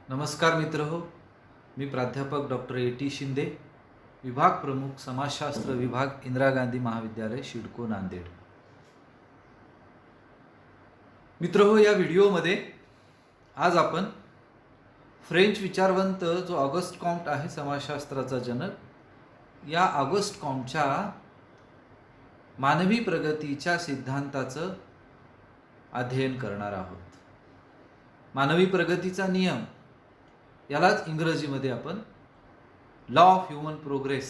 नमस्कार मित्र हो, मी प्राध्यापक डॉक्टर ए.टी. शिंदे, विभाग प्रमुख समाजशास्त्र विभाग, इंदिरा गांधी महाविद्यालय, शिडको, नांदेड. मित्र हो, या व्हिडिओमध्ये आज आपण फ्रेंच विचारवंत जो ऑगस्ट कॉम्ट आहे, समाजशास्त्राचा जनक, या ऑगस्ट कॉम्टच्या मानवी प्रगतीच्या सिद्धांताचं अध्ययन करणार आहोत. मानवी प्रगतीचा नियम यालाच इंग्रजीमध्ये आपण लॉ ऑफ ह्युमन प्रोग्रेस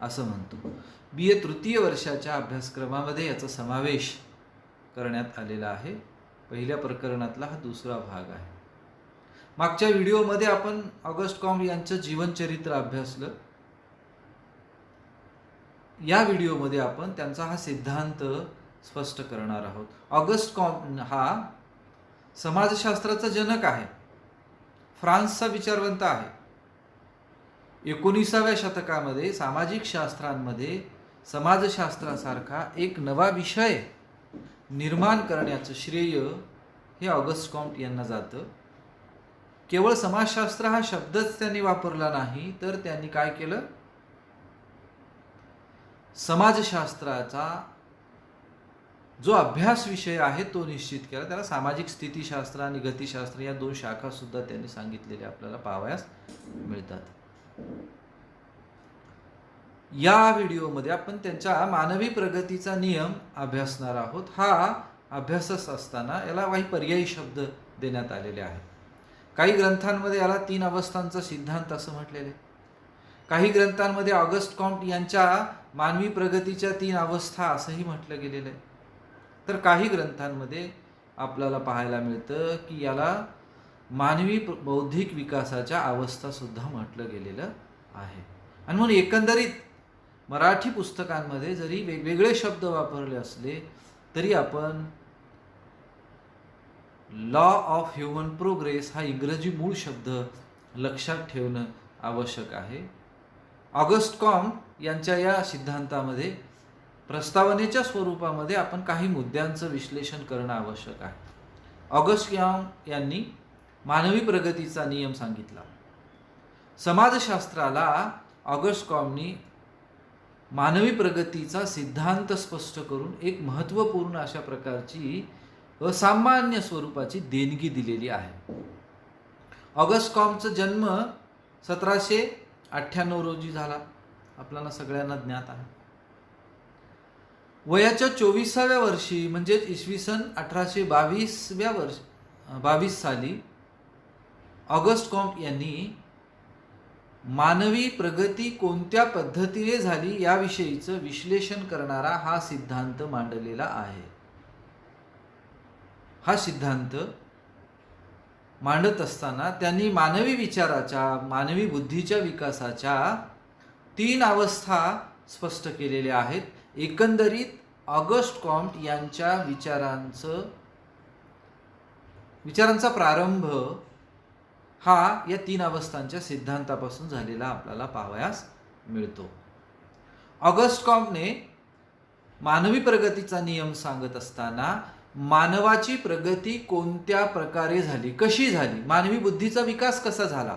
असं म्हणतो. BA तृतीय वर्षाच्या अभ्यासक्रमामध्ये याचा समावेश करण्यात आलेला आहे. पहिल्या प्रकरणातला हा दुसरा भाग आहे. मागच्या व्हिडिओमध्ये आपण ऑगस्ट कॉम्ट यांचं जीवनचरित्र अभ्यासलं. या व्हिडिओमध्ये आपण त्यांचा हा सिद्धांत स्पष्ट करणार आहोत. ऑगस्ट कॉम्ट हा समाजशास्त्राचा जनक आहे, फ्रान्सचा विचारवंत आहे. 19व्या शतकामध्ये सामाजिक शास्त्रांमध्ये समाजशास्त्रासारखा एक नवा विषय निर्माण करण्याचं श्रेय हे ऑगस्ट कॉम्ट यांना जातं. केवळ समाजशास्त्र हा शब्दच त्यांनी वापरला नाही, तर त्यांनी काय केलं, समाजशास्त्राचा जो अभ्यास विषय आहे तो निश्चित केला. त्याला सामाजिक स्थितीशास्त्र आणि गतिशास्त्र या दोन शाखा सुद्धा त्यांनी सांगितलेल्या आपल्याला पाहावयास मिळतात. या व्हिडिओमध्ये आपण त्यांच्या मानवी प्रगतीचा नियम अभ्यासणार आहोत. हा अभ्यासच असताना याला काही पर्यायी शब्द देण्यात आलेले आहेत. काही ग्रंथांमध्ये याला 3 अवस्थांचा सिद्धांत असं म्हटलेले आहे. काही ग्रंथांमध्ये ऑगस्ट कॉम्ट यांच्या मानवी प्रगतीच्या 3 अवस्था असंही म्हटलं गेलेलं आहे. तर काही ग्रंथांमध्ये आपल्याला पाहायला मिळतं की याला मानवी बौद्धिक विकासाच्या अवस्था सुद्धा म्हटलं गेलेलं आहे. आणि म्हणून एकंदरीत मराठी पुस्तकांमध्ये जरी वेगवेगळे शब्द वापरले असले तरी आपण लॉ ऑफ ह्युमन प्रोग्रेस हा इंग्रजी मूळ शब्द लक्षात ठेवणं आवश्यक आहे. ऑगस्ट कॉम्ट यांच्या या सिद्धांतामध्ये प्रस्तावनेच्या स्वरूपामध्ये आपण काही मुद्द्यांचं विश्लेषण करणं आवश्यक आहे. ऑगस्ट कॉम्ट यांनी मानवी प्रगतीचा नियम सांगितला. समाजशास्त्राला ऑगस्ट कॉम्टनी मानवी प्रगतीचा सिद्धांत स्पष्ट करून एक महत्त्वपूर्ण अशा प्रकारची असामान्य स्वरूपाची देणगी दिलेली आहे. ऑगस्ट कॉम्टचा जन्म 1798 रोजी झाला, आपल्याला सगळ्यांना ज्ञात आहे. वयाच्या 24व्या वर्षी म्हणजेच इसवी सन 1822 साली ऑगस्ट कॉम्ट यांनी मानवी प्रगती कोणत्या पद्धतीने झाली याविषयीचं विश्लेषण करणारा हा सिद्धांत मांडलेला आहे. हा सिद्धांत मांडत असताना त्यांनी मानवी विचाराच्या, मानवी बुद्धीच्या विकासाच्या 3 अवस्था स्पष्ट केलेल्या आहेत. एकंदरीत ऑगस्ट कॉम्ट यांच्या विचारांचा प्रारंभ हा या 3 अवस्थांच्या सिद्धांतापासून झालेला आपल्याला पाहावयास मिळतो. ऑगस्ट कॉम्टने मानवी प्रगतीचा नियम सांगत असताना मानवाची प्रगती कोणत्या प्रकारे झाली, कशी झाली, मानवी बुद्धीचा विकास कसा झाला,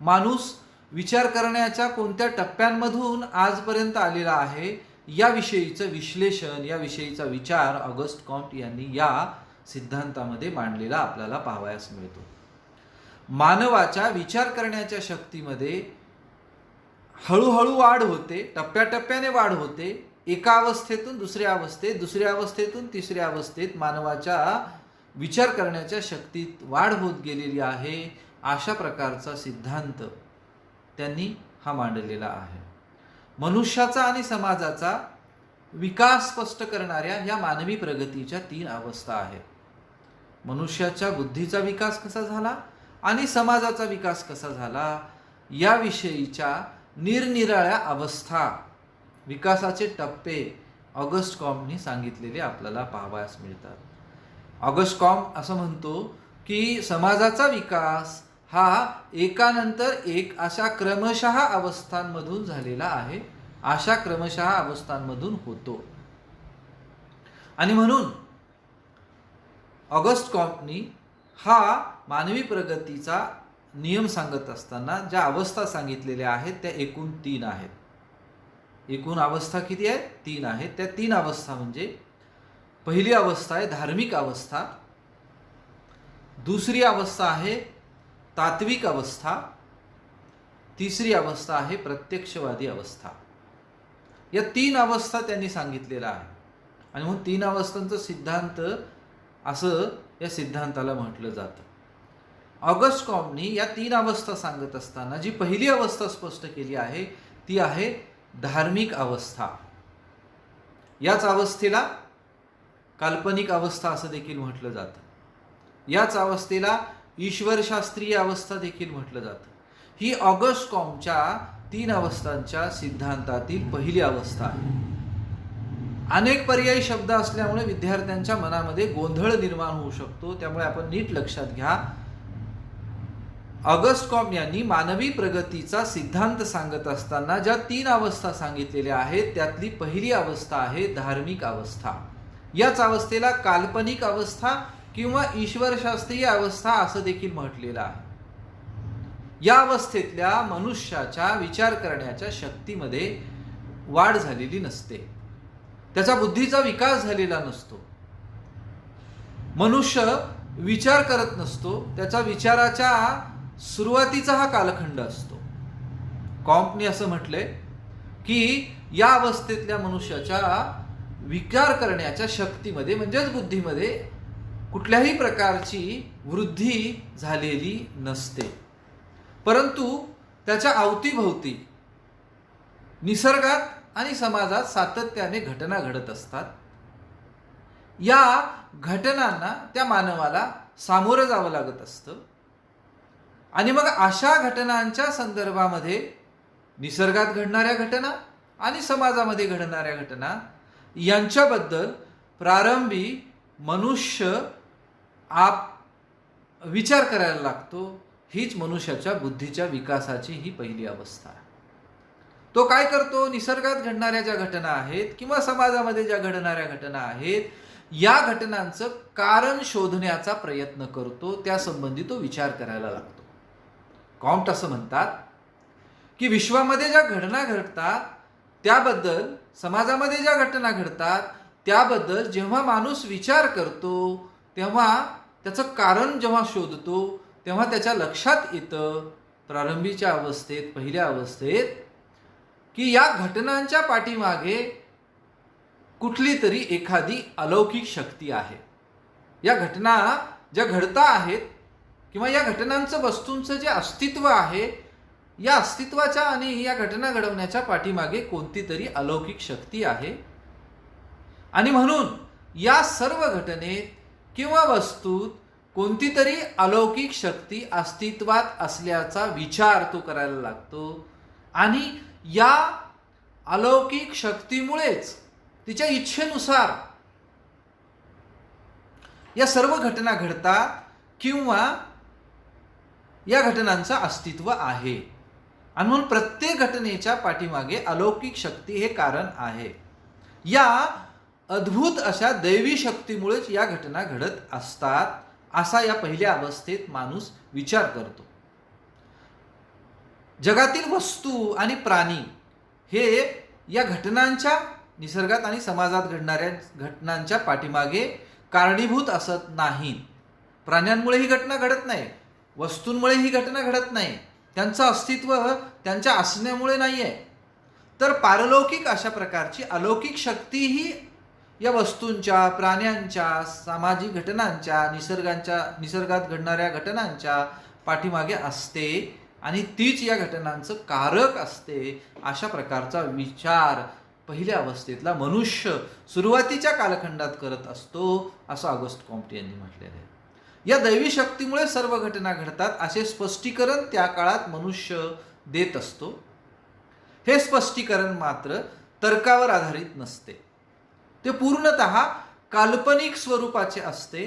माणूस विचार करण्याच्या कोणत्या टप्प्यांमधून आजपर्यंत आलेला आहे, याविषयीचं विश्लेषण, याविषयीचा विचार ऑगस्ट कॉम्ट यांनी या सिद्धांतामध्ये मांडलेला आपल्याला पाहावयास मिळतो. मानवाच्या विचार करण्याच्या शक्तीमध्ये हळूहळू वाढ होते, टप्प्याटप्प्याने वाढ होते. एका अवस्थेतून दुसऱ्या अवस्थेत, दुसऱ्या अवस्थेतून तिसऱ्या अवस्थेत मानवाच्या विचार करण्याच्या शक्तीत वाढ होत गेलेली आहे. अशा प्रकारचा सिद्धांत त्यांनी हा मांडलेला आहे. मनुष्याचा आणि समाजाचा विकास स्पष्ट करणाऱ्या या मानवी प्रगतीच्या 3 अवस्था आहेत. मनुष्याच्या बुद्धीचा विकास कसा झाला आणि समाजाचा विकास कसा झाला याविषयीच्या निरनिराळ्या अवस्था, विकासाचे टप्पे ऑगस्ट कॉम्टनी सांगितलेले आपल्याला पाहावयास मिळतात. ऑगस्ट कॉम्ट असं म्हणतो की समाजाचा विकास हा एकानंतर एक अशा क्रमशः अवस्थांमधून झालेला आहे, अशा क्रमशः अवस्थांमधून होतो. आणि म्हणून ऑगस्ट कॉम्टनी हा मानवी प्रगतीचा नियम सांगत असताना ज्या अवस्था सांगितलेल्या आहेत त्या एकूण 3 आहेत. एकूण अवस्था किती आहेत? 3 आहेत. त्या 3 अवस्था म्हणजे पहिली अवस्था आहे धार्मिक अवस्था, दुसरी अवस्था आहे तात्विक अवस्था, तिसरी अवस्था आहे प्रत्यक्षवादी अवस्था. या 3 अवस्था त्यांनी सांगितलेल्या आहे आणि म्हणून 3 अवस्थांचा सिद्धांत असं या सिद्धांताला म्हटलं जातं. ऑगस्ट कॉम्टनी या 3 अवस्था सांगत असताना जी पहिली अवस्था स्पष्ट केली आहे ती आहे धार्मिक अवस्था. याच अवस्थेला काल्पनिक अवस्था असं देखील म्हटलं जातं. याच अवस्थेला ईश्वरशास्त्रीय अवस्था देखील म्हटलं जातं. ही ऑगस्ट कॉम्टच्या 3 अवस्थांच्या सिद्धांतातील पहिली अवस्था आहे. अनेक पर्यायी शब्द असल्यामुळे विद्यार्थ्यांच्या मनामध्ये गोंधळ निर्माण होऊ शकतो. त्यामुळे आपण नीट लक्षात घ्या. ऑगस्ट कॉम्ट यांनी मानवी प्रगतीचा सिद्धांत सांगत असताना ज्या 3 अवस्था सांगितलेल्या आहेत त्यातली पहिली अवस्था आहे धार्मिक अवस्था. याच अवस्थेला काल्पनिक अवस्था किंवा ईश्वरशास्त्रीय अवस्था असं देखील म्हटलेलं आहे. या अवस्थेतल्या मनुष्याच्या विचार करण्याच्या शक्तीमध्ये वाढ झालेली नसते. त्याचा बुद्धीचा विकास झालेला नसतो. मनुष्य विचार करत नसतो. त्याचा विचाराच्या सुरुवातीचा हा कालखंड असतो. कॉम्टने असं म्हटलंय की या अवस्थेतल्या मनुष्याच्या विचार करण्याच्या शक्तीमध्ये म्हणजेच बुद्धीमध्ये कुठल्याही प्रकारची वृद्धी झालेली नसते. परंतु त्याच्या अवतीभोवती निसर्गात आणि समाजात सातत्याने घटना घडत असतात. या घटनांना त्या मानवाला सामोरं जावं लागत असतं आणि मग अशा घटनांच्या संदर्भामध्ये निसर्गात घडणाऱ्या घटना आणि समाजामध्ये घडणाऱ्या घटना यांच्याबद्दल प्रारंभी मनुष्य विचार करायला लागतो. हीच मनुष्याच्या बुद्धीच्या विकासाची ही पहिली अवस्था आहे. तो काय करतो? निसर्गात घडणाऱ्या ज्या घटना आहेत किंवा समाजामध्ये ज्या घडणाऱ्या घटना आहेत या घटनांचं कारण शोधण्याचा प्रयत्न करतो. त्या संबंधी तो विचार करायला लागतो. कॉम्ट असं म्हणतात की विश्वामध्ये ज्या घटना घडतात त्याबद्दल, समाजामध्ये ज्या घटना घडतात त्याबद्दल जेव्हा माणूस विचार करतो तेव्हा त्याचं कारण जेव्हा शोधतो तेव्हा त्याच्या लक्षात येतं प्रारंभीच्या अवस्थेत, पहिल्या अवस्थेत, की या घटनांच्या पाठीमागे कुठली तरी एखादी अलौकिक शक्ती आहे. या घटना ज्या घडता आहेत किंवा या घटनांचं वस्तूंचं जे अस्तित्व आहे या अस्तित्वाच्या आणि या घटना घडवण्याच्या पाठीमागे कोणती तरी अलौकिक शक्ती आहे आणि म्हणून या सर्व घटनेत किंवा वस्तूत कोणती तरी अलौकिक शक्ती अस्तित्वात असल्याचा विचार तो करायला लागतो आणि या अलौकिक शक्तीमुळेच तिच्या इच्छेनुसार या सर्व घटना घडतात किंवा या घटनांचं अस्तित्व आहे आणि म्हणून प्रत्येक घटनेच्या पाठीमागे अलौकिक शक्ती हे कारण आहे. या अद्भुत अशा दैवी शक्तीमुळेच या घटना घडत असतात असा या पहिल्या अवस्थेत माणूस विचार करतो. जगातील वस्तू आणि प्राणी हे या घटनांच्या, निसर्गात आणि समाजात घडणाऱ्या घटनांच्या पाठीमागे कारणीभूत असत नाहीत. प्राण्यांमुळे ही घटना घडत नाही, वस्तूंमुळे ही घटना घडत नाही, त्यांचं अस्तित्व त्यांच्या असण्यामुळे नाही आहे. तर पारलौकिक अशा प्रकारची अलौकिक शक्तीही या वस्तूंच्या, प्राण्यांच्या, सामाजिक घटनांच्या, निसर्गात घडणाऱ्या घटनांच्या पाठीमागे असते आणि तीच या घटनांचं कारक असते. अशा प्रकारचा विचार पहिल्या अवस्थेतला मनुष्य सुरुवातीच्या कालखंडात करत असतो असं ऑगस्ट कॉम्ट यांनी म्हटलेलं आहे. या दैवी शक्तीमुळे सर्व घटना घडतात असे स्पष्टीकरण त्या काळात मनुष्य देत असतो. हे स्पष्टीकरण मात्र तर्कावर आधारित नसते. ते पूर्णतः काल्पनिक स्वरूपाचे असते.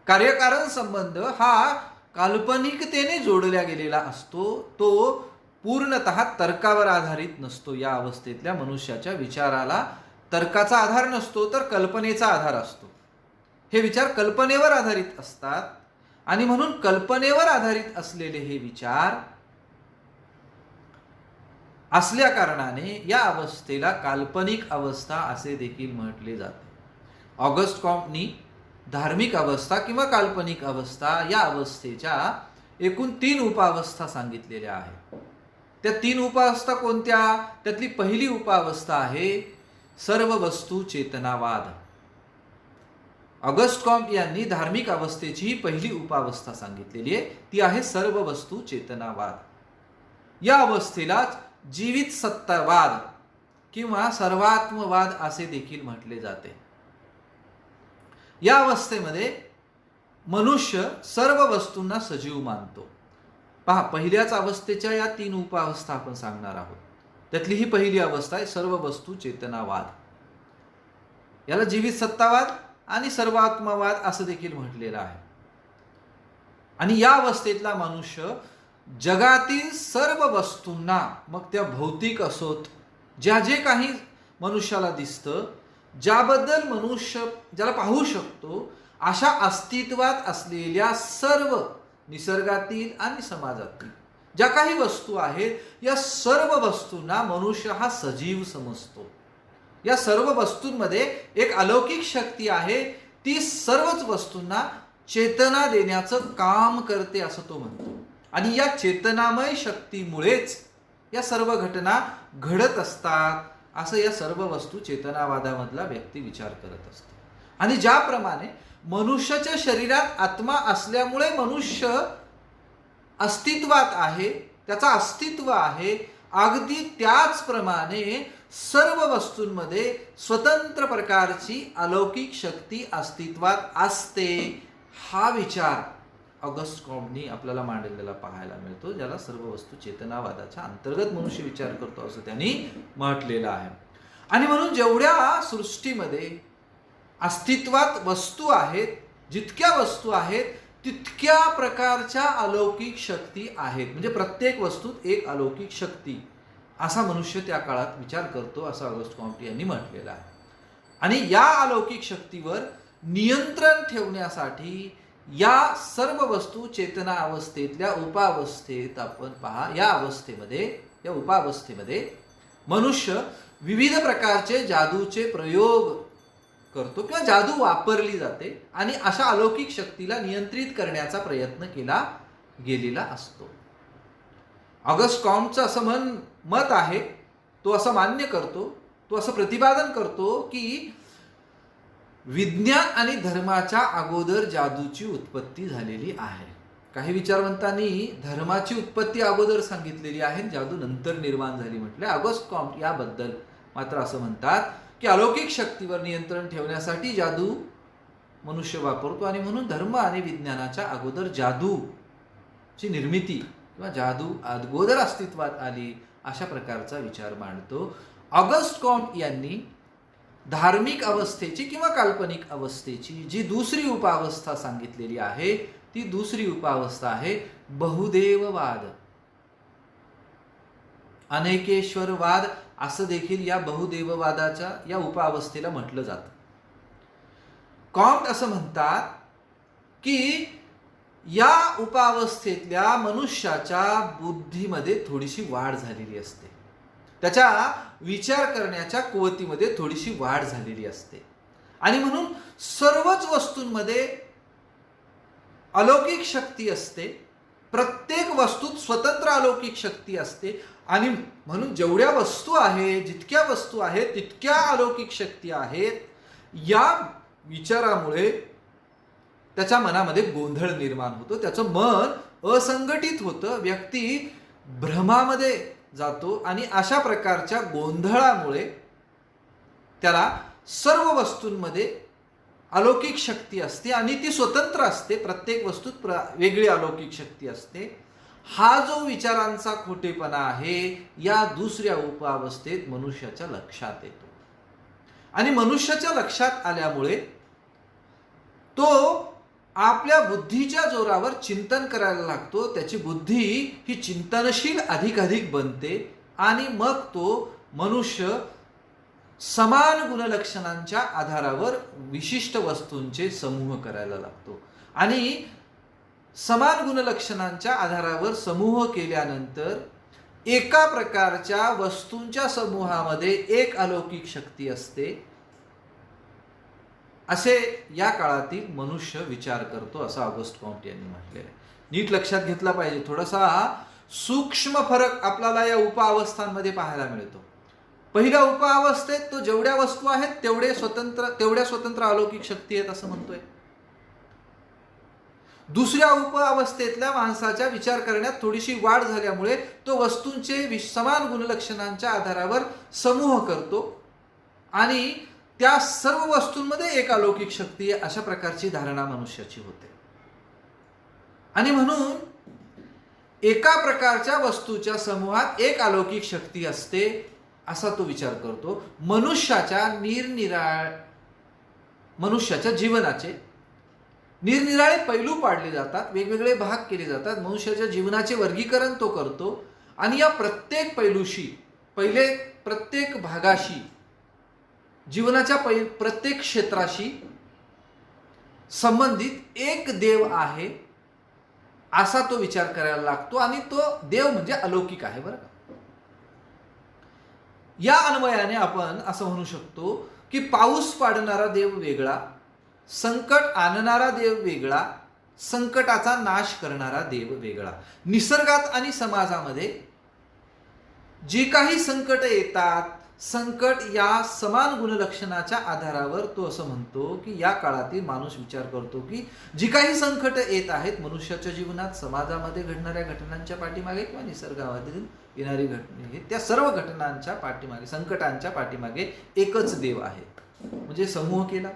कार्यकारण संबंध हा काल्पनिकतेने जोडला गेलेला असतो. तो पूर्णतः तर्कावर आधारित नसतो. या अवस्थेतल्या मनुष्याच्या विचाराला तर्काचा आधार नसतो तर कल्पनेचा आधार असतो. हे विचार कल्पनेवर आधारित असतात आणि म्हणून कल्पनेवर आधारित असलेले हे विचार असल्या कारणाने या अवस्थेला काल्पनिक अवस्था असे देखील म्हटले जाते. ऑगस्ट कॉम्टनी धार्मिक अवस्था किंवा काल्पनिक अवस्था या अवस्थेच्या एकूण 3 उपावस्था सांगितलेल्या आहेत. त्या 3 उपावस्था कोणत्या? त्यातली पहिली उपावस्था आहे सर्व वस्तू चेतनावाद. ऑगस्ट कॉम्ट यांनी धार्मिक अवस्थेची ही पहिली उपावस्था सांगितलेली आहे, ती आहे सर्व वस्तू चेतनावाद. या अवस्थेलाच जीवित सत्तावाद किंवा सर्वात्मवाद असे देखील म्हटले जाते. या अवस्थेमध्ये मनुष्य सर्व वस्तूंना सजीव मानतो. पहा, पहिल्याच अवस्थेच्या या 3 उपावस्था आपण सांगणार आहोत. त्यातली ही पहिली अवस्था आहे सर्व वस्तू चेतनावाद. याला जीवित सत्तावाद आणि सर्वात्मवाद असं देखील म्हटलेलं आहे. आणि या अवस्थेतला मनुष्य जगातील सर्व वस्तूंना, मग त्या भौतिक असोत, जे काही मनुष्याला दिसतं, ज्याबद्दल मनुष्य ज्याला पाहू शकतो, अशा अस्तित्वात असलेल्या सर्व निसर्गातील आणि समाजातील ज्या काही वस्तू आहेत, या सर्व वस्तूंना मनुष्य हा सजीव समजतो. या सर्व वस्तूंमध्ये एक अलौकिक शक्ती आहे, ती सर्वच वस्तूंना चेतना देण्याचं काम करते असं तो म्हणतो. आणि या चेतनामय शक्तीमुळेच या सर्व घटना घडत असतात असं या सर्व वस्तू चेतनावादामधला व्यक्ती विचार करत असतो. आणि ज्याप्रमाणे मनुष्याच्या शरीरात आत्मा असल्यामुळे मनुष्य अस्तित्वात आहे, त्याचा अस्तित्व आहे, अगदी त्याचप्रमाणे सर्व वस्तूंमध्ये स्वतंत्र प्रकारची अलौकिक शक्ती अस्तित्वात असते. हा विचार ऑगस्ट कॉम्टनी आपल्याला मांडलेला पाहायला मिळतो, ज्याला सर्व वस्तू चेतनावादाच्या अंतर्गत मनुष्य विचार करतो असं त्यांनी म्हटलेलं आहे. आणि म्हणून जेवढ्या सृष्टीमध्ये अस्तित्वात वस्तू आहेत, जितक्या वस्तू आहेत तितक्या प्रकारच्या अलौकिक शक्ती आहेत. म्हणजे प्रत्येक वस्तूत एक अलौकिक शक्ती असा मनुष्य त्या काळात विचार करतो असं ऑगस्ट कॉम्ट यांनी म्हटलेलं आहे. आणि या अलौकिक शक्तीवर नियंत्रण ठेवण्यासाठी या सर्व वस्तू चेतना अवस्थेतल्या उपावस्थेत आपण पहा, या उपावस्थेमध्ये मनुष्य विविध प्रकारचे जादूचे प्रयोग करतो किंवा जादू वापरली जाते आणि अशा अलौकिक शक्तीला नियंत्रित करण्याचा प्रयत्न केला गेलेला असतो. ऑगस्ट कॉम्टचं असं मत आहे, तो असं मान्य करतो, तो असं प्रतिपादन करतो की विज्ञान आणि धर्माच्या अगोदर जादूची उत्पत्ती झालेली आहे. काही विचारवंतांनी धर्माची उत्पत्ती अगोदर सांगितलेली आहे, जादू नंतर निर्माण झाली म्हटले. ऑगस्ट कॉम्ट याबद्दल मात्र असं म्हणतात की अलौकिक शक्तीवर नियंत्रण ठेवण्यासाठी जादू मनुष्य वापरतो आणि म्हणून धर्म आणि विज्ञानाच्या अगोदर जादूची निर्मिती किंवा जादू अगोदर अस्तित्वात आली अशा प्रकारचा विचार मांडतो. ऑगस्ट कॉम्ट यांनी धार्मिक अवस्थेची किंवा काल्पनिक अवस्थेची जी दुसरी उपावस्था सांगितलेली आहे, ती दुसरी उपावस्था आहे बहुदेववाद, अनेकेश्वरवाद असं देखील या बहुदेववादाच्या या उपावस्थेला म्हटलं जातं. कॉम्ट असं म्हणतात की या उपावस्थेतल्या मनुष्याच्या बुद्धीमध्ये थोडीशी वाढ झालेली असते, त्याच्या विचार करण्याच्या कुवतीमध्ये थोडीशी वाढ झालेली असते आणि म्हणून सर्वच वस्तूंमध्ये अलौकिक शक्ती असते. प्रत्येक वस्तूत स्वतंत्र अलौकिक शक्ती असते आणि म्हणून जेवढ्या वस्तू आहेत, जितक्या वस्तू आहेत तितक्या अलौकिक शक्ती आहेत. या विचारामुळे त्याच्या मनामध्ये गोंधळ निर्माण होतो, त्याचं मन असंघटित होतं, व्यक्ती भ्रमामध्ये जातो आणि अशा प्रकारच्या गोंधळामुळे त्याला सर्व वस्तूंमध्ये अलौकिक शक्ती असते आणि ती स्वतंत्र असते, प्रत्येक वस्तूत वेगळी अलौकिक शक्ती असते. हा जो विचारांचा खोटेपणा आहे या दुसऱ्या उपावस्थेत मनुष्याच्या लक्षात येतो आणि मनुष्याच्या लक्षात आल्यामुळे तो आपल्या बुद्धीच्या जोरावर चिंतन करायला लागतो. त्याची बुद्धी ही चिंतनशील अधिक बनते आणि मग तो मनुष्य समान गुणलक्षणांच्या आधारावर विशिष्ट वस्तूंचे समूह करायला लागतो आणि समान गुणलक्षणांच्या आधारावर समूह केल्यानंतर एका प्रकारच्या वस्तूंच्या समूहामध्ये एक अलौकिक शक्ती असते, असे या काळातील मनुष्य विचार करतो, असं ऑगस्ट कॉम्ट यांनी म्हटलेलं आहे. नीट लक्षात घेतला पाहिजे. थोडासा सूक्ष्म फरक आपल्याला या उपअवस्थांमध्ये पाहायला मिळतो. पहिल्या उपअवस्थेत तो जेवढ्या वस्तू आहेत तेवढ्या स्वतंत्र अलौकिक शक्ती आहेत असं म्हणतोय. दुसऱ्या उपअवस्थेतल्या माणसाच्या विचार करण्यात थोडीशी वाढ झाल्यामुळे तो वस्तूंचे समान गुणलक्षणांच्या आधारावर समूह करतो आणि त्या सर्व वस्तूंमध्ये एक अलौकिक शक्ती आहे, अशा प्रकारची धारणा मनुष्याची होते. आणि म्हणून एका प्रकारच्या वस्तूच्या समूहात एक अलौकिक शक्ती असते असा तो विचार करतो. मनुष्याच्या जीवनाचे निरनिराळे पैलू पाडले जातात, वेगवेगळे भाग केले जातात. मनुष्याच्या जीवनाचे वर्गीकरण तो करतो आणि या प्रत्येक पैलूशी, प्रत्येक भागाशी, जीवनाच्या प्रत्येक क्षेत्राशी संबंधित एक देव आहे असा तो विचार करायला लागतो आणि तो देव म्हणजे अलौकिक आहे. बरं का? या अन्वयाने आपण असं म्हणू शकतो की पाऊस पाडणारा देव वेगळा, संकट आणणारा देव वेगळा, संकटाचा नाश करणारा देव वेगळा. निसर्गात आणि समाजामध्ये जी काही संकट येतात, संकट या समान गुणलक्षणाच्या आधारावर तो असं म्हणतो की या काळातील माणूस विचार करतो की जी काही संकट येत आहेत मनुष्याच्या जीवनात, समाजामध्ये घडणाऱ्या घटनांच्या पाठीमागे किंवा निसर्गामधील येणारी घटना, त्या सर्व घटनांच्या पाठीमागे, संकटांच्या पाठीमागे एकच देव आहे. म्हणजे समूह केला.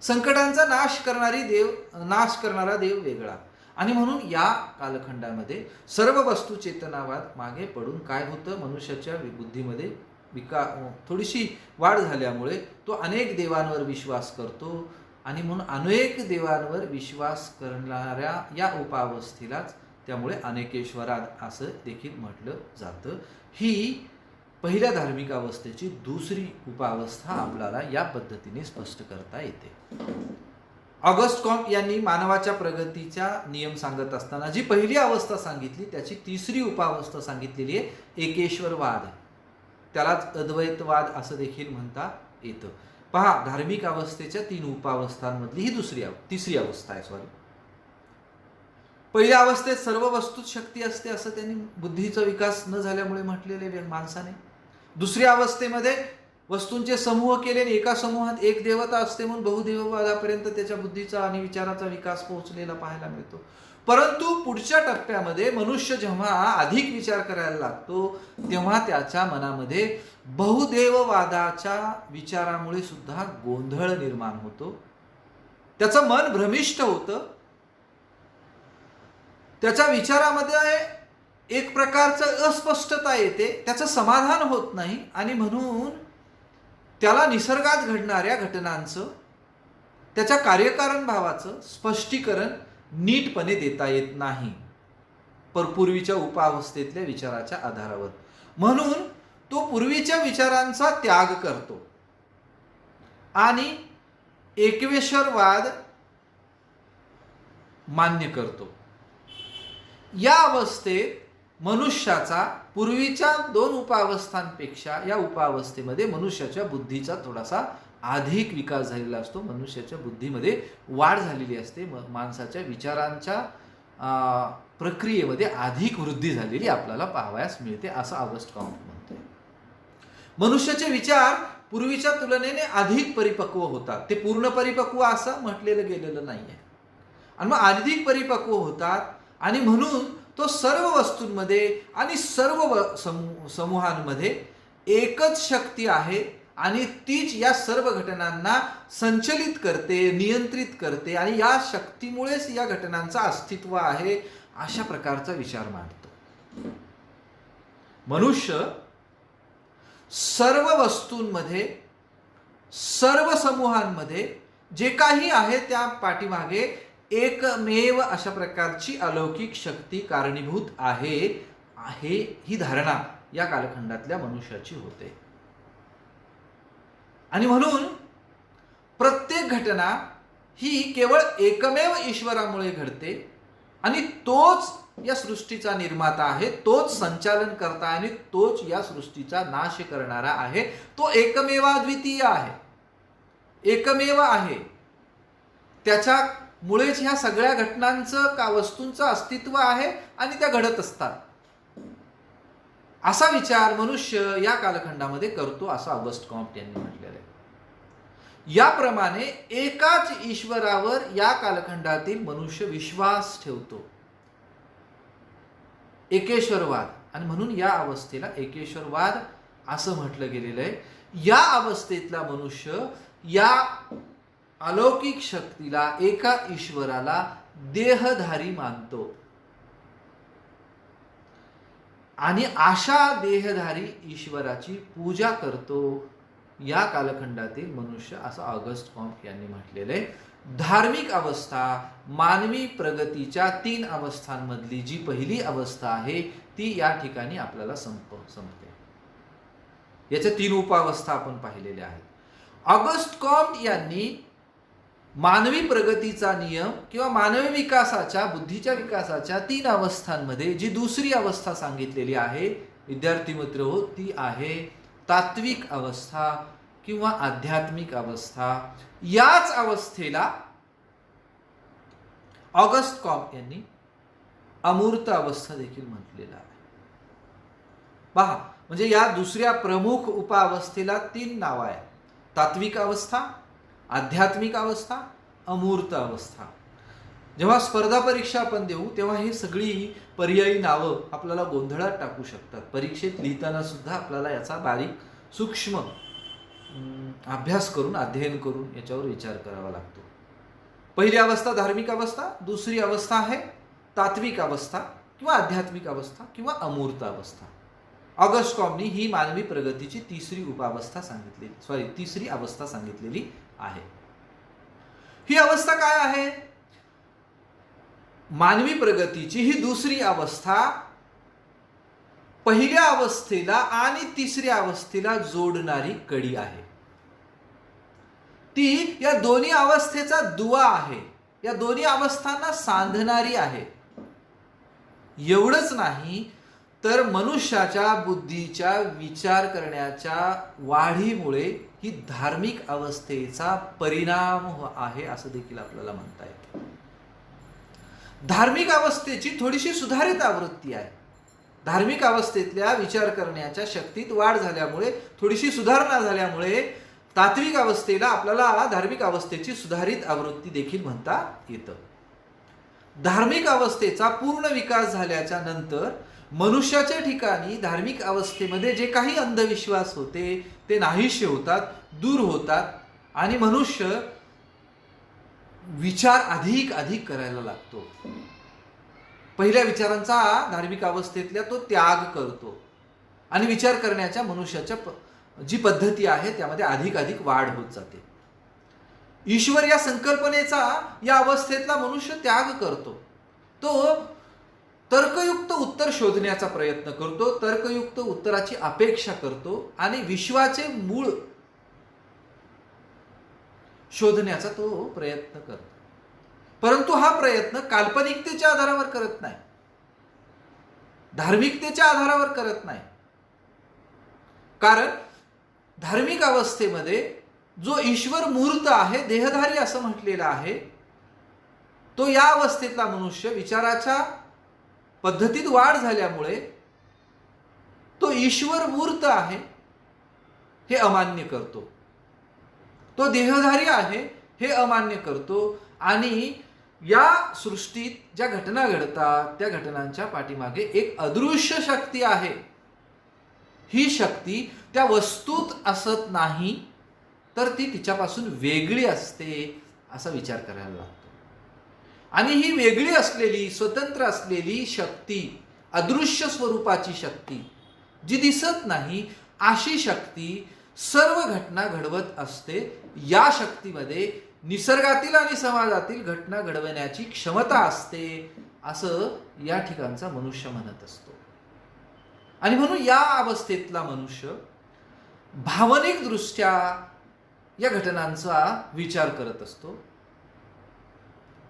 संकटांचा नाश करणारा देव वेगळा. आणि म्हणून या कालखंडामध्ये सर्व वस्तू चेतनावाद मागे पडून काय होतं, मनुष्याच्या बुद्धीमध्ये थोडीशी वाढ झाल्यामुळे तो अनेक देवांवर विश्वास करतो आणि म्हणून अनेक देवांवर विश्वास करणाऱ्या या उपावस्थेलाच त्यामुळे अनेकेश्वरात असं देखील म्हटलं जातं. ही पहिल्या धार्मिक अवस्थेची दुसरी उपावस्था आपल्याला या पद्धतीने स्पष्ट करता येते. ऑगस्ट कॉम्ट यांनी मानवाच्या प्रगतीचा नियम सांगत असताना जी पहिली अवस्था सांगितली त्याची तिसरी उपावस्था सांगितलेली आहे एकेश्वरवाद. त्यालाच अद्वैतवाद असं देखील म्हणता येतं. पहा, धार्मिक अवस्थेच्या 3 उपावस्थांमधली ही तिसरी अवस्था आहे. पहिल्या अवस्थेत सर्व वस्तूत शक्ती असते असं त्यांनी बुद्धीचा विकास न झाल्यामुळे म्हटलेले माणसाने. दुसऱ्या अवस्थेमध्ये वस्तूंचे समूह केले आणि एका समूहात एक देवता असते म्हणून बहुदेववादापर्यंत त्याच्या बुद्धीचा आणि विचाराचा विकास पोहोचलेला पाहायला मिळतो. परंतु पुढच्या टप्प्यामध्ये मनुष्य जेव्हा अधिक विचार करायला लागतो तेव्हा त्याच्या मनामध्ये बहुदेववादाच्या विचारामुळे सुद्धा गोंधळ निर्माण होतो. त्याचं मन भ्रमिष्ट होतं. त्याच्या विचारामध्ये एक प्रकारचं अस्पष्टता येते, त्याचं समाधान होत नाही आणि म्हणून त्याला निसर्गात घडणाऱ्या घटनांचं, त्याच्या कार्यकारण भावाचं स्पष्टीकरण नीटपणे देता येत नाही पूर्वीच्या उपावस्थेतल्या विचाराच्या आधारावर. म्हणून तो पूर्वीच्या विचारांचा त्याग करतो आणि एकेश्वरवाद मान्य करतो. या अवस्थेत मनुष्याचा पूर्वीच्या 2 उपावस्थांपेक्षा या उपावस्थेमध्ये मनुष्याच्या बुद्धीचा थोडासा अधिक विकास झालेला असतो. मनुष्याच्या बुद्धीमध्ये वाढ झालेली असते. माणसाच्या विचारांच्या प्रक्रियेमध्ये अधिक वृद्धी झालेली आपल्याला पाहावयास मिळते असं ऑगस्ट कॉम्ट म्हणतोय. मनुष्याचे विचार पूर्वीच्या तुलनेने अधिक परिपक्व होतात. ते पूर्ण परिपक्व असं म्हटलेलं गेलेलं नाहीये आणि मग अधिक परिपक्व होतात आणि म्हणून तो सर्व वस्तूंमध्ये आणि सर्व समूहांमध्ये एकच शक्ती आहे आणि तीच या सर्व घटनांना संचलित करते, नियंत्रित करते आणि या शक्तीमुळेच या घटनांचं अस्तित्व आहे अशा प्रकारचा विचार मांडतो. मनुष्य सर्व वस्तूंमध्ये, सर्व समूहांमध्ये जे काही आहे त्या पाठीमागे एकमेव अशा प्रकारची अलौकिक शक्ती कारणीभूत आहे ही धारणा या कालखंडातल्या मनुष्याची होते. आणि म्हणून प्रत्येक घटना ही केवळ एकमेव ईश्वरामुळे घडते आणि तोच या सृष्टीचा निर्माता आहे, तोच संचालन करता आणि तोच या सृष्टीचा नाश करणारा आहे. तो एकमेव अद्वितीय आहे, एकमेव आहे. त्याच्यामुळेच ह्या सगळ्या घटनांचं का वस्तूंचं अस्तित्व आहे आणि त्या घडत असतात. असा विचार मनुष्य या कालखंडामध्ये करतो, असं ऑगस्ट कॉम्ट यांनी म्हटलेलं आहे. याप्रमाणे एकाच ईश्वरावर या कालखंडातील मनुष्य विश्वास ठेवतो, एकेश्वरवाद. आणि म्हणून या अवस्थेला एकेश्वरवाद असं म्हटलं गेलेलं आहे. या अवस्थेतला मनुष्य या अलौकिक शक्तीला, एका ईश्वराला देहधारी मानतो आणि अशा देहधारी ईश्वराची पूजा करतो या कालखंडातील मनुष्य, असं ऑगस्ट कॉम्ट यांनी म्हटलेलं आहे. धार्मिक अवस्था मानवी प्रगतीच्या 3 अवस्थांमधली जी पहिली अवस्था आहे ती या ठिकाणी आपल्याला संपते. याच्या 3 उपावस्था आपण पाहिलेल्या आहेत. ऑगस्ट कॉम्ट यांनी मानवी प्रगतीचा नियम किंवा मानवी विकासाच्या, बुद्धीच्या विकासाच्या 3 अवस्थांमध्ये जी दुसरी अवस्था सांगितलेली आहे विद्यार्थी मित्र हो, ती आहे तात्विक अवस्था किंवा आध्यात्मिक अवस्था. याच अवस्थेला ऑगस्ट कॉम्ट यांनी अमूर्त अवस्था देखील म्हटलेलं आहे. पहा, म्हणजे या दुसऱ्या प्रमुख उपावस्थेला 3 नावं आहेत: तात्विक अवस्था, आध्यात्मिक अवस्था, अमूर्त अवस्था. जेव्हा स्पर्धा परीक्षा आपण देऊ तेव्हा हे सगळी पर्यायी नावं आपल्याला गोंधळात टाकू शकतात. परीक्षेत लिहिताना सुद्धा आपल्याला याचा बारीक सूक्ष्म अभ्यास करून, अध्ययन करून याच्यावर विचार करावा लागतो. पहिली अवस्था धार्मिक अवस्था, दुसरी अवस्था आहे तात्विक अवस्था किंवा आध्यात्मिक अवस्था किंवा अमूर्त अवस्था. ऑगस्ट कॉम्टनी ही मानवी प्रगतीची तिसरी अवस्था सांगितलेली आहे. ही अवस्था काय आहे? मानवी प्रगतीची ही दुसरी अवस्था पहिल्या अवस्थेला आणि तिसऱ्या अवस्थेला जोडणारी कडी आहे. ती या दोन्ही अवस्थेचा दुवा आहे, या दोन्ही अवस्थांना सांधणारी आहे. एवढंच नाही तर मनुष्याच्या बुद्धीच्या विचार करण्याच्या वाढीमुळे ही धार्मिक अवस्थेचा परिणाम आहे असं देखील आपल्याला म्हणता येतं. धार्मिक अवस्थेची थोडीशी सुधारित आवृत्ती आहे. धार्मिक अवस्थेतल्या विचार करण्याच्या शक्तीत वाढ झाल्यामुळे, थोडीशी सुधारणा झाल्यामुळे तात्विक अवस्थेला आपल्याला धार्मिक अवस्थेची सुधारित आवृत्ती देखील म्हणता येतं. धार्मिक अवस्थेचा पूर्ण विकास झाल्याच्या नंतर मनुष्याच्या ठिकाणी धार्मिक अवस्थेमध्ये जे काही अंधविश्वास होते ते नाहीसे होतात, दूर होतात आणि मनुष्य विचार अधिक अधिक करायला लागतो. पहिल्या विचारांचा धार्मिक अवस्थेतल्या तो त्याग करतो आणि विचार करण्याच्या मनुष्याच्या जी पद्धती आहे त्यामध्ये अधिक अधिक वाढ होत जाते. ईश्वर या संकल्पनेचा या अवस्थेतला मनुष्य त्याग करतो. तो तर्कयुक्त उत्तर शोधण्याचा प्रयत्न करतो, तर्कयुक्त उत्तराची अपेक्षा करतो आणि विश्वाचे मूळ शोधण्याचा तो प्रयत्न करतो. परंतु हा प्रयत्न काल्पनिकतेच्या आधारावर करत नाही, धार्मिकतेच्या आधारावर करत नाही. कारण धार्मिक अवस्थेमध्ये जो ईश्वर मूर्त आहे, देहधारी असं म्हटलेलं आहे, तो या अवस्थेतला मनुष्य विचाराच्या पद्धतीत वाढ झाल्यामुळे तो ईश्वर मूर्त आहे हे अमान्य करतो, तो देहधारी आहे हे अमान्य करतो आणि या सृष्टीत ज्या घटना घडतात त्या घटनांच्या पाठीमागे एक अदृश्य शक्ती आहे. ही शक्ती त्या वस्तूत असत नाही तर ती तिच्यापासून वेगळी असते असा विचार करायला लागतो. आणि ही वेगळी असलेली, स्वतंत्र असलेली शक्ती, अदृश्य स्वरूपाची शक्ती, जी दिसत नाही अशी शक्ती सर्व घटना घडवत असते. या शक्तीमध्ये निसर्गातील आणि समाजातील घटना घडवण्याची क्षमता असते असं या ठिकाणचा मनुष्य म्हणत असतो. आणि म्हणून या अवस्थेतला मनुष्य भावनिक दृष्ट्या या घटनांचा विचार करत असतो,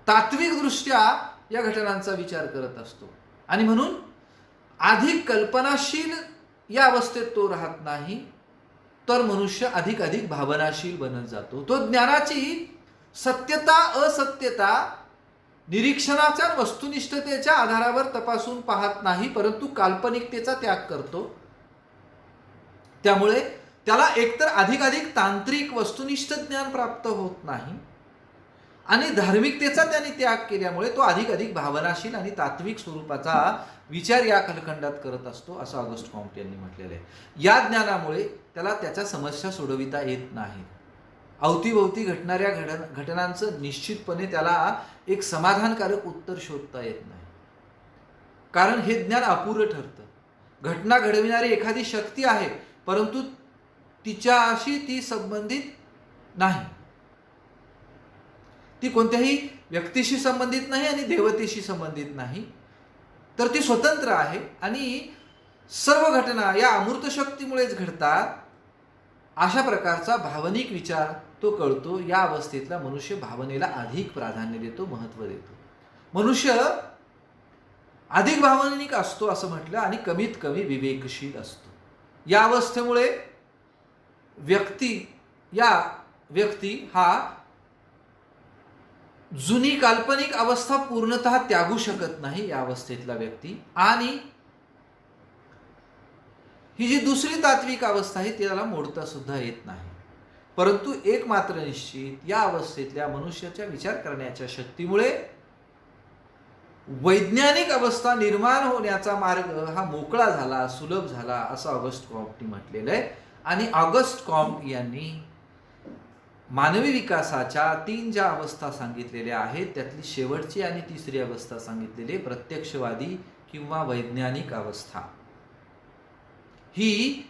तात्विक दृष्ट्या या घटनांचा विचार करत असतो आणि म्हणून अधिक कल्पनाशील या अवस्थेत तो राहत नाही, तर मनुष्य अधिक अधिक भावनाशील बनत जातो. तो ज्ञानाची सत्यता असत्यता निरीक्षणाच्या वस्तुनिष्ठतेच्या आधारावर तपासून पाहत नाही, परंतु काल्पनिकतेचा त्याग करतो. त्यामुळे त्याला एकतर अधिक अधिक तांत्रिक वस्तुनिष्ठ ज्ञान प्राप्त होत नाही आणि धार्मिकतेचा त्याने त्याग केल्यामुळे तो अधिक अधिक भावनाशील आणि तात्विक स्वरूपाचा विचार या कालखंडात करत असतो, असं ऑगस्ट कॉम्ट यांनी म्हटलेलं आहे. या ज्ञानामुळे त्याला त्याच्या समस्या सोडविता येत नाहीत. अवतीभोवती घडणाऱ्या घटनांचं निश्चितपणे त्याला एक समाधानकारक उत्तर शोधता येत नाही, कारण हे ज्ञान अपुरं ठरतं. घटना घडविणारी एखादी शक्ती आहे, परंतु तिच्याशी ती संबंधित नाही. ती कोणत्याही व्यक्तीशी संबंधित नाही आणि देवतेशी संबंधित नाही, तर ती स्वतंत्र आहे आणि सर्व घटना या अमूर्त शक्तीमुळेच घडतात. अशा प्रकारचा भावनिक विचार तो कळतो. या अवस्थेतला मनुष्य भावनेला अधिक प्राधान्य देतो, महत्त्व देतो. मनुष्य अधिक भावनिक असतो असं म्हटलं आणि कमीत कमी विवेकशील असतो. या अवस्थेमुळे व्यक्ती हा जुनी काल्पनिक अवस्था पूर्णतः त्यागू शकत नाही या अवस्थेतला व्यक्ती, आणि ही जी दुसरी तात्विक अवस्था आहे त्याला मोडता सुद्धा येत नाही. परंतु एक मात्र निश्चित, या अवस्थेतल्या मनुष्याच्या विचार करण्याच्या शक्तीमुळे वैज्ञानिक अवस्था निर्माण होण्याचा मार्ग हा मोकळा झाला, सुलभ झाला, असं ऑगस्ट कॉम्टनी म्हटलेलं आहे. आणि ऑगस्ट कॉम्ट यांनी मानवी विकासाच्या 3 ज्या अवस्था सांगितलेल्या आहेत त्यातली शेवटची आणि तिसरी अवस्था सांगितलेली प्रत्यक्षवादी किंवा वैज्ञानिक अवस्था, ही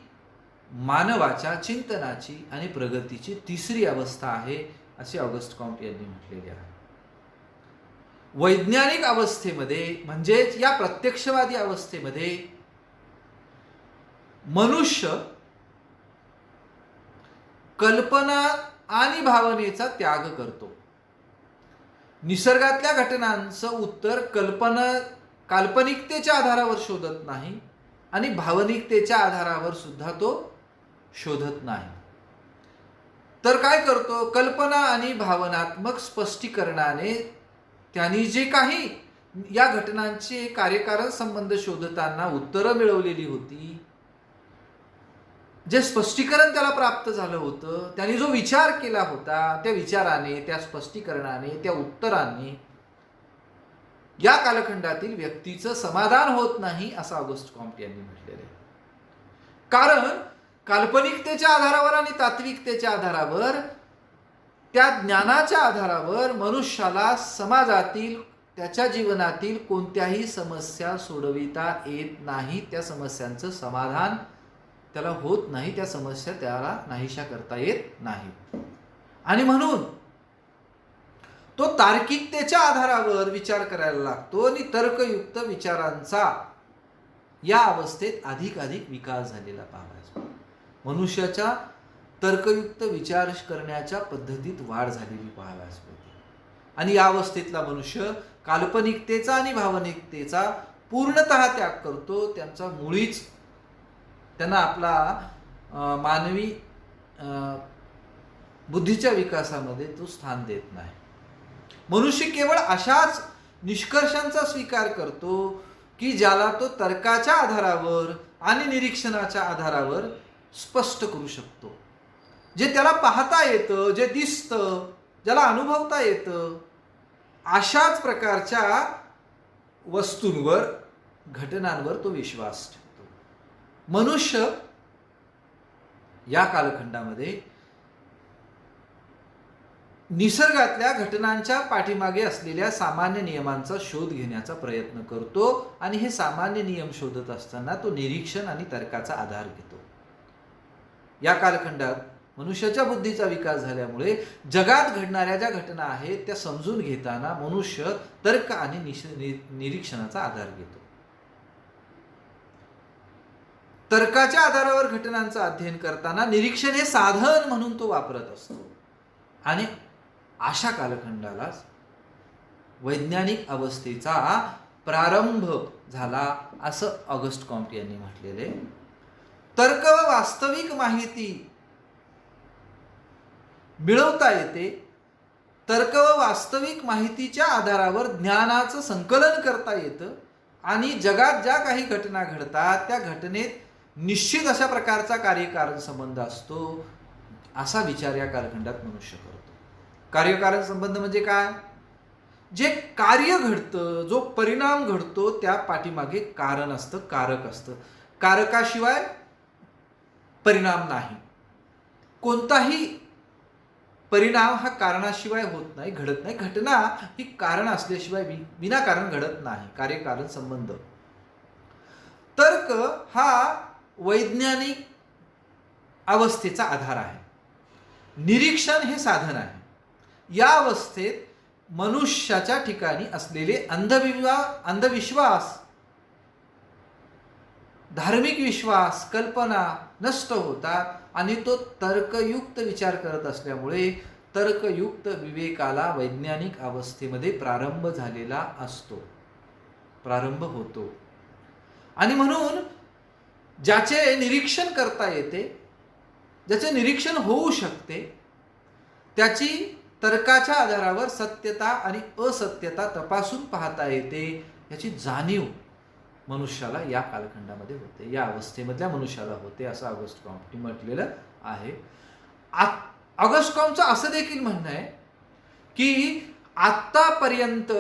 मानवाच्या चिंतनाची आणि प्रगतीची तिसरी अवस्था आहे, असे ऑगस्ट कॉम्ट यांनी म्हटलेले आहे. वैज्ञानिक अवस्थेमध्ये म्हणजेच या प्रत्यक्षवादी अवस्थेमध्ये मनुष्य कल्पना आणि भावनेचा त्याग करतो. निसर्गातल्या घटनांचं उत्तर काल्पनिकतेच्या आधारावर शोधत नाही आणि भावनिकतेच्या आधारावर सुद्धा तो शोधत नाही, तर काय करतो, कल्पना आणि भावनात्मक स्पष्टीकरणाने त्यांनी जे काही या घटनांचे कार्यकारण संबंध शोधताना उत्तरं मिळवलेली होती, जे स्पष्टीकरण त्याला प्राप्त झालं होतं, त्यांनी जो विचार केला होता, त्या विचाराने, त्या स्पष्टीकरणाने, त्या उत्तरांनी या कालखंडातील व्यक्तीचं समाधान होत नाही, असं ऑगस्ट कॉम्ट यांनी म्हटलेलं आहे. कारण काल्पनिकतेच्या आधारावर आणि तात्विकतेच्या आधारावर, त्या ज्ञानाच्या आधारावर मनुष्याला समाजातील, त्याच्या जीवनातील कोणत्याही समस्या सोडविता येत नाही. त्या समस्यांचं समाधान त्याला होत नाही, त्या समस्या त्याला नाहीशा करता येत नाही. आणि म्हणून तो तार्किकतेच्या आधारावर विचार करायला लागतो आणि तर्कयुक्त विचारांचा या अवस्थेत अधिक अधिक विकास झालेला पाहायचा. मनुष्याच्या तर्कयुक्त विचार करण्याच्या पद्धतीत वाढ झालेली पाहायला मिळते. आणि या अवस्थेतला मनुष्य काल्पनिकतेचा आणि भावनिकतेचा पूर्णतः त्याग करतो. त्यांचा मुळीच त्यांना आपला मानवी बुद्धीच्या विकासामध्ये तो स्थान देत नाही. मनुष्य केवळ अशाच निष्कर्षांचा स्वीकार करतो की ज्याला तो तर्काच्या आधारावर आणि निरीक्षणाच्या आधारावर स्पष्ट करू शकतो. जे त्याला पाहता येतं, जे दिसतं, ज्याला अनुभवता येतं, अशाच प्रकारच्या वस्तूंवर, घटनांवर तो विश्वास ठेवतो. मनुष्य या कालखंडामध्ये निसर्गातल्या घटनांच्या पाठीमागे असलेल्या सामान्य नियमांचा शोध घेण्याचा प्रयत्न करतो आणि हे सामान्य नियम शोधत असताना तो निरीक्षण आणि तर्काचा आधार घेतो. या कालखंडात मनुष्याच्या बुद्धीचा विकास झाल्यामुळे जगात घडणाऱ्या ज्या घटना आहेत त्या समजून घेताना मनुष्य तर्क आणि निरीक्षणाचा आधार घेतो. तर्काच्या आधारावर घटनांचं अध्ययन करताना निरीक्षण हे साधन म्हणून तो वापरत असतो. आणि अशा कालखंडालाच वैज्ञानिक अवस्थेचा प्रारंभ झाला असं ऑगस्ट कॉम्ट यांनी म्हटलेले. तर्क व वास्तविक माहिती मिळवता येते. तर्क व वास्तविक माहितीच्या आधारावर ज्ञानाचं संकलन करता येतं आणि जगात ज्या काही घटना घडतात त्या घटनेत निश्चित अशा प्रकारचा कार्यकारण संबंध असतो असा विचार या कालखंडात मनुष्य करतो. कार्यकारण संबंध म्हणजे काय? जे कार्य घडतं, जो परिणाम घडतो त्या पाठीमागे कारण असतं, कारक असतं. कारकाशिवाय परिणाम नाही. कोणताही परिणाम हा कारणाशिवाय होत नाही, घडत नाही. घटना ही कारण असल्याशिवाय विनाकारण घडत नाही. कार्यकारण संबंध. तर्क हा वैज्ञानिक अवस्थेचा आधार आहे. निरीक्षण हे साधन आहे. या अवस्थेत मनुष्याच्या ठिकाणी असलेले अंधविश्वास, धार्मिक विश्वास, कल्पना नष्ट होतात आणि तो तर्कयुक्त विचार करत असल्यामुळे तर्कयुक्त विवेकाला वैज्ञानिक अवस्थेमध्ये प्रारंभ झालेला असतो, प्रारंभ होतो. आणि म्हणून ज्याचे निरीक्षण करता येते, ज्याचे निरीक्षण होऊ शकते, त्याची तर्काच्या आधारावर सत्यता आणि असत्यता तपासून पाहता येते, याची जाणीव मनुष्याला या कालखंडामध्ये होते, या अवस्थेमधल्या मनुष्याला होते असं ऑगस्ट कॉम्टने म्हटलेलं आहे. ऑगस्ट कॉम्टचं असं देखील म्हणणं आहे की आत्तापर्यंत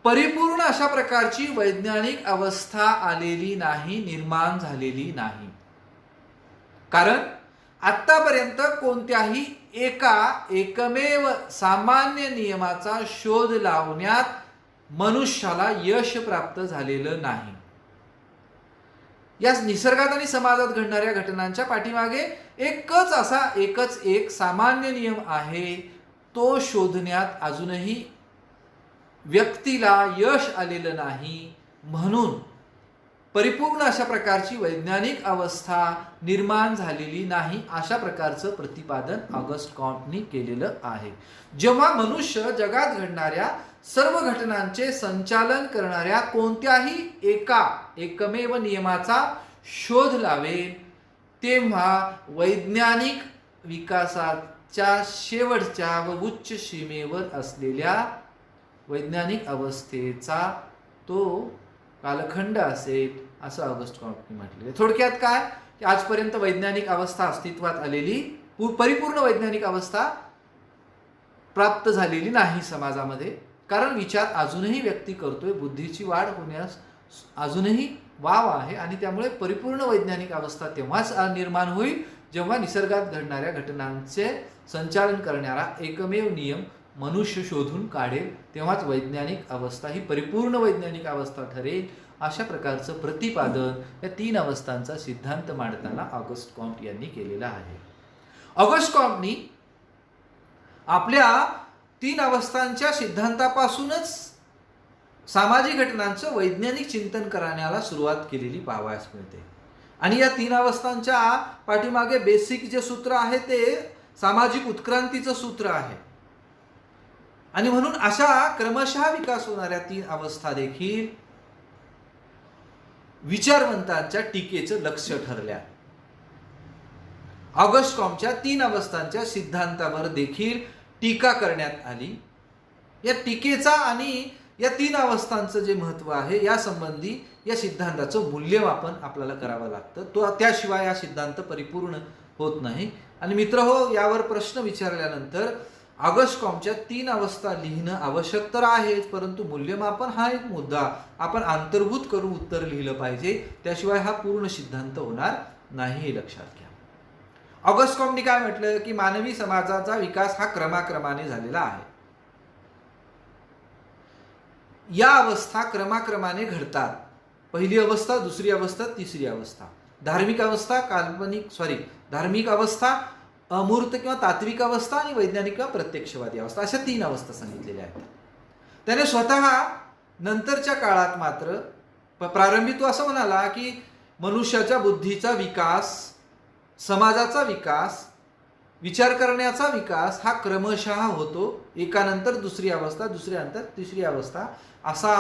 परिपूर्ण अशा प्रकारची वैज्ञानिक अवस्था आलेली नाही, निर्माण झालेली नाही. कारण आत्तापर्यंत कोणत्याही एकमेव सामान्य नियमाचा शोध लावण्यात मनुष्याला यश प्राप्त झालेलं नाही. या निसर्गात आणि समाजात घडणाऱ्या घटनांच्या पाठीमागे एकच एक सामान्य नियम आहे. तो शोधण्यात अजूनही व्यक्तीला यश आलेलं नाही. म्हणून परिपूर्ण अशा प्रकारची वैज्ञानिक अवस्था निर्माण झालेली नाही अशा प्रकारचं प्रतिपादन ऑगस्ट कॉम्टनी केलेलं आहे. जेव्हा मनुष्य जगात घडणाऱ्या सर्व घटनांचे संचालन करणाऱ्या कोणत्याही एकमेव नियमाचा शोध लावेल तेव्हा वैज्ञानिक विकासाच्या शेवटच्या व उच्च सीमेवर असलेल्या वैज्ञानिक अवस्थेचा तो कालखंड असेल असं ऑगस्ट कॉम्टने म्हटले. थोडक्यात काय की आजपर्यंत वैज्ञानिक अवस्था अस्तित्वात आलेली, परिपूर्ण वैज्ञानिक अवस्था प्राप्त झालेली नाही समाजामध्ये. कारण विचार अजूनही व्यक्ती करतोय, बुद्धीची वाढ होण्यास अजूनही वाव आहे आणि त्यामुळे परिपूर्ण वैज्ञानिक अवस्था तेव्हाच निर्माण होईल जेव्हा निसर्गात घडणाऱ्या घटनांचे संचालन करणारा एकमेव नियम मनुष्य शोधून काढेल, तेव्हाच वैज्ञानिक अवस्था ही परिपूर्ण वैज्ञानिक अवस्था ठरेल. अशा प्रकारचं प्रतिपादन या 3 अवस्थांचा सिद्धांत मांडताना ऑगस्ट कॉम्ट यांनी केलेला आहे. ऑगस्ट कॉम्टनी आपल्या 3 अवस्थांच्या सिद्धांतापासूनच सामाजिक घटनांचं वैज्ञानिक चिंतन करण्याला सुरुवात केलेली पाहावयास मिळते. आणि या 3 अवस्थांच्या पाठीमागे बेसिक जे सूत्र आहे ते सामाजिक उत्क्रांतीचं सूत्र आहे. आणि म्हणून अशा क्रमशः विकास होणाऱ्या 3 अवस्था देखील विचारवंतांच्या टीकेचं लक्ष ठरल्या. ऑगस्ट कॉम्टच्या 3 अवस्थांच्या सिद्धांतावर देखील टीका करण्यात आली. या टीकेचा आणि या 3 अवस्थांचं जे महत्त्व आहे या संबंधी या सिद्धांताचं मूल्यमापन आपल्याला करावं लागतं. त्याशिवाय हा सिद्धांत परिपूर्ण होत नाही. आणि मित्रहो, यावर प्रश्न विचारल्यानंतर ऑगस्ट कॉम्टच्या 3 अवस्था लिहिणं आवश्यक तर आहेच, परंतु मूल्यमापन हा एक मुद्दा आपण अंतर्भूत करून उत्तर लिहिलं पाहिजे. त्याशिवाय हा पूर्ण सिद्धांत होणार नाही हे लक्षात घ्या. ऑगस्ट कॉम्टनी काय म्हटलं की मानवी समाजाचा विकास हा क्रमाक्रमाने झालेला आहे. या अवस्था क्रमाक्रमाने घडतात. पहिली अवस्था, दुसरी अवस्था, तिसरी अवस्था. धार्मिक अवस्था, अमूर्त किंवा तात्विक अवस्था आणि वैज्ञानिक किंवा प्रत्यक्षवादी अवस्था, अशा 3 अवस्था सांगितलेल्या आहेत. त्याने स्वतः नंतरच्या काळात मात्र प्रारंभी तो असं म्हणाला की मनुष्याच्या बुद्धीचा विकास, समाजाचा विकास विचार करण्याचा विकास हा क्रमशः होतो, एकानंतर दुसरी अवस्था, दुसऱ्यानंतर तिसरी अवस्था, असा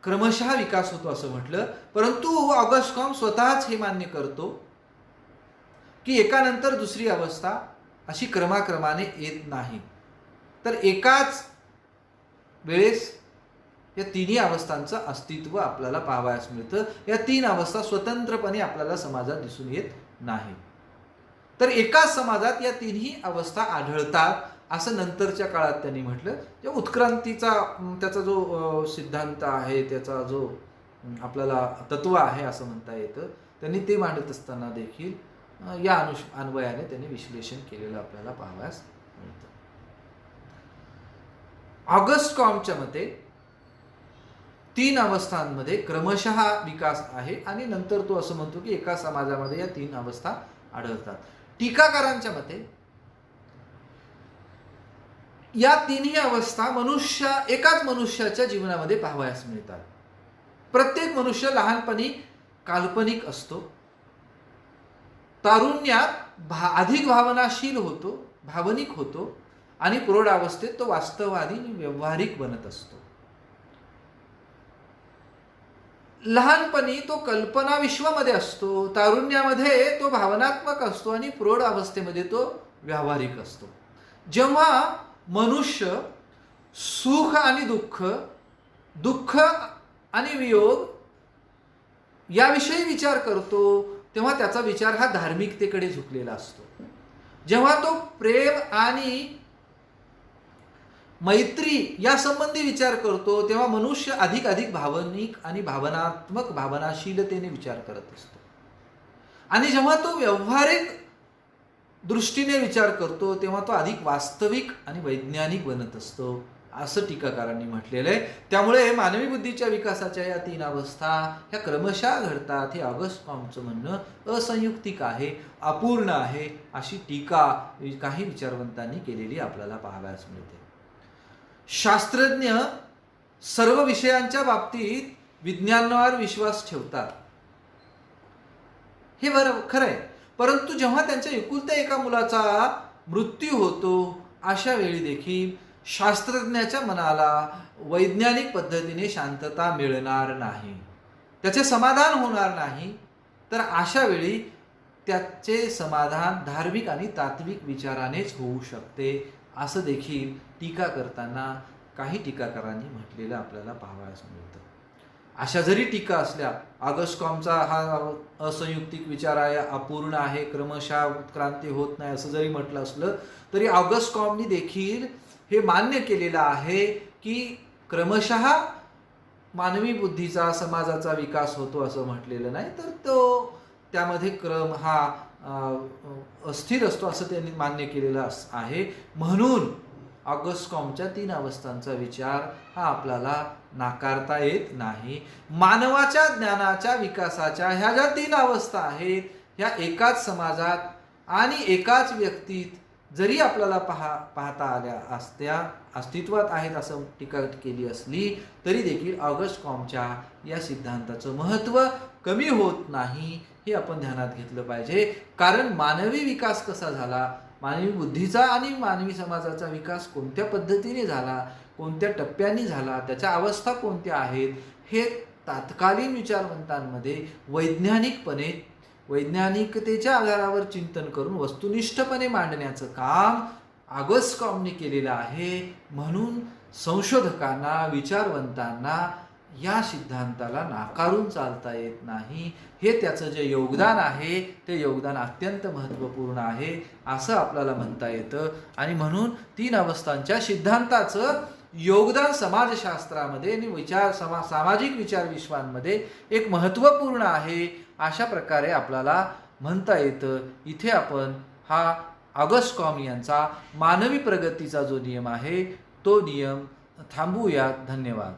क्रमशः विकास होतो असं म्हटलं. परंतु ऑगस्ट कॉम्ट स्वतःच हे मान्य करतो की एकानंतर दुसरी अवस्था अशी क्रमाक्रमाने येत नाही, तर एकाच वेळेस या तिन्ही अवस्थांचं अस्तित्व आपल्याला पाहावयास मिळतं. या तीन अवस्था स्वतंत्रपणे आपल्याला समाजात दिसून येत नाही. तर एकाच समाजात या तिन्ही अवस्था आढळतात असं नंतरच्या काळात त्यांनी म्हटलं. जे उत्क्रांतीचा त्याचा जो सिद्धांत आहे, त्याचा जो आपल्याला तत्व आहे असं म्हणता येतं, त्यांनी ते मांडत असताना देखील या अन्वयाने त्यांनी विश्लेषण केलेलं आपल्याला पाहावयास मिळतं. ऑगस्ट कॉम्टच्या मते तीन अवस्थांमध्ये क्रमशः विकास आहे आणि नंतर तो असं म्हणतो की एका समाजामध्ये या तीन अवस्था आढळतात. टीकाकारांच्या मते या तिन्ही अवस्था एकाच मनुष्याच्या जीवनामध्ये पाहावयास मिळतात. प्रत्येक मनुष्य लहानपणी काल्पनिक असतो, तारुण्यात अधिक भावनाशील होतो, भावनिक होतो आणि प्रौढावस्थेत तो वास्तववादी आणि व्यावहारिक बनत असतो. लहानपणी तो कल्पना विश्वामध्ये असतो, तारुण्यामध्ये तो भावनात्मक असतो आणि प्रौढ अवस्थेमध्ये तो व्यावहारिक असतो. जेव्हा मनुष्य सुख आणि दुःख, दुःख आणि वियोग याविषयी विचार करतो, तेव्हा त्याचा विचार हा धार्मिकतेकडे झुकलेला असतो. जेव्हा तो प्रेम आणि मैत्री या संबंधी विचार करतो, तेव्हा मनुष्य अधिक भावनिक आणि भावनाशीलतेने विचार करत असतो. आणि जेव्हा तो व्यावहारिक दृष्टीने विचार करतो, तेव्हा तो अधिक वास्तविक आणि वैज्ञानिक बनत असतो, असं टीकाकारांनी म्हटलेलं आहे. त्यामुळे मानवी बुद्धीच्या विकासाच्या या तीन अवस्था ह्या क्रमशः घडतात, हे ऑगस्ट कॉम्टचं म्हणणं असंयुक्तिक आहे, अपूर्ण आहे, अशी टीका काही विचारवंतांनी केलेली आपल्याला पाहावयास मिळते. शास्त्रज्ञ सर्व विषयांच्या बाबतीत विज्ञानावर विश्वास ठेवतात, हे खरं आहे. परंतु जेव्हा त्यांच्या एकुलत्या एका मुलाचा मृत्यू होतो, अशा वेळी देखील शास्त्रज्ञाच्या मनाला वैज्ञानिक पद्धतीने शांतता मिळणार नाही, त्याचे समाधान होणार नाही. तर अशा वेळी त्याचे समाधान धार्मिक आणि तात्विक विचारानेच होऊ शकते, असं देखील टीका करताना काही टीकाकारांनी म्हटलेलं आपल्याला पाहावयास मिळतं. अशा जरी टीका असल्या, ऑगस्ट कॉम्टचा हा असंयुक्तिक विचार आहे, अपूर्ण आहे, क्रमशः उत्क्रांती होत नाही असं जरी म्हटलं असलं, तरी ऑगस्ट कॉम्टनी देखील हे मान्य केलेलं आहे की क्रमशः मानवी बुद्धीचा, समाजाचा विकास होतो असं म्हटलेलं नाही, तर तो त्यामध्ये क्रम हा अस्थिर असतो असं त्यांनी मान्य केलेलं आहे. म्हणून ऑगस्ट कॉम्टच्या तीन अवस्थांचा विचार हा आपल्याला नाकारता येत नाही. मानवाच्या ज्ञानाच्या विकासाच्या ह्या ज्या तीन अवस्था आहेत, ह्या एकाच समाजात आणि एकाच व्यक्तीत जरी आपल्याला पाहता आल्या असत्या, अस्तित्वात आहेत असं टीका केली असली, तरी देखील ऑगस्ट कॉम्टच्या या सिद्धांताचं महत्त्व कमी होत नाही, हे आपण ध्यानात घेतलं पाहिजे. कारण मानवी विकास कसा झाला, मानवी बुद्धीचा आणि मानवी समाजाचा विकास कोणत्या पद्धतीने झाला, कोणत्या टप्प्यांनी झाला, त्याच्या अवस्था कोणत्या आहेत, हे तात्कालीन विचारवंतांमध्ये वैज्ञानिकतेच्या आधारावर चिंतन करून वस्तुनिष्ठपणे मांडण्याचं काम ऑगस्ट कॉम्टने केलेलं आहे. म्हणून संशोधकांना, विचारवंतांना या सिद्धांताला नाकारून चालता येत नाही. हे त्याचं जे योगदान आहे, ते योगदान अत्यंत महत्त्वपूर्ण आहे असं आपल्याला म्हणता येतं. आणि म्हणून तीन अवस्थांच्या सिद्धांताचं योगदान समाजशास्त्रामध्ये आणि सामाजिक विचार विश्वांमध्ये एक महत्त्वपूर्ण आहे, अशा प्रकारे आपल्याला म्हणता येतं. इथे आपण हा ऑगस्ट कॉम्ट यांचा मानवी प्रगतीचा जो नियम आहे, तो नियम थांबवूयात. धन्यवाद.